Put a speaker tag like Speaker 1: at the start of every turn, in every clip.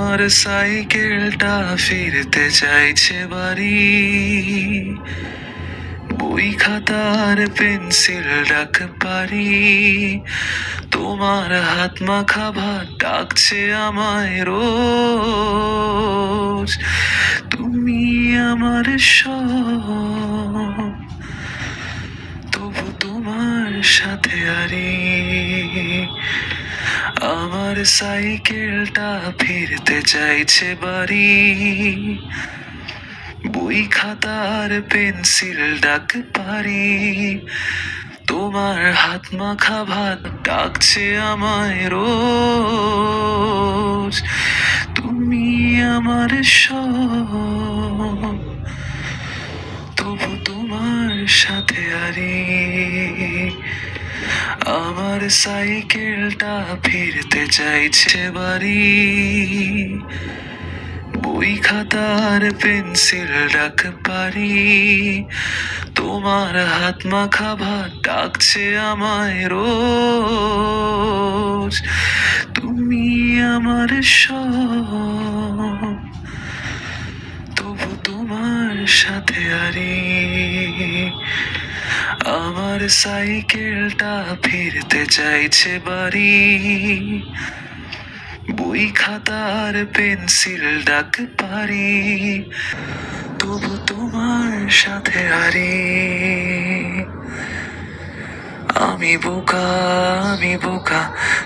Speaker 1: আমার সাইকেলটা ফিরতে চাইছে বাড়ি, বই খাতার পেন্সিল ডাক পারি, তোমার হাত মাখা ভাত ডাকছে আমায় রোজ। তুমি আমার সব, তবু তোমার সাথে আরি। আমার সাইকেলটা ফিরতে চাইছে বাড়ি, বই খাতার পেন্সিল ডাক পারি, তোমার হাত মাখা ভাত ডাকছে আমায় রোজ। তুমি আমার সব, তবু তোমার সাথে আরি। আমার সাইকেলটা ফিরতে চাইছে বাড়ি, বই খাতার পেন্সিল ডাক পারি, তোমার হাত মাখা ভাত ডাকছে আমায় রোজ। তুমি আমার সব, তবু তোমার সাথে আরি। আমার সাইকেলটা ফিরতে চাইছে বাড়ি, বই খাতার পেন্সিল ডাক পারি, তবু তোমার সাথে আরি। আমি বোকা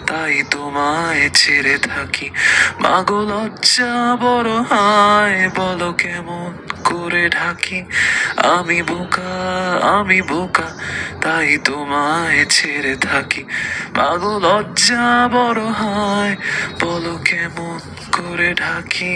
Speaker 1: তাই তোমায় ছেড়ে থাকি, মাগো লজ্জা বড় হয় বলো কেমন করে ঢাকি। আমি বোকা তাই তোমায় ছেড়ে থাকি, মাগো লজ্জা বড় হয় বলো কেমন করে ঢাকি।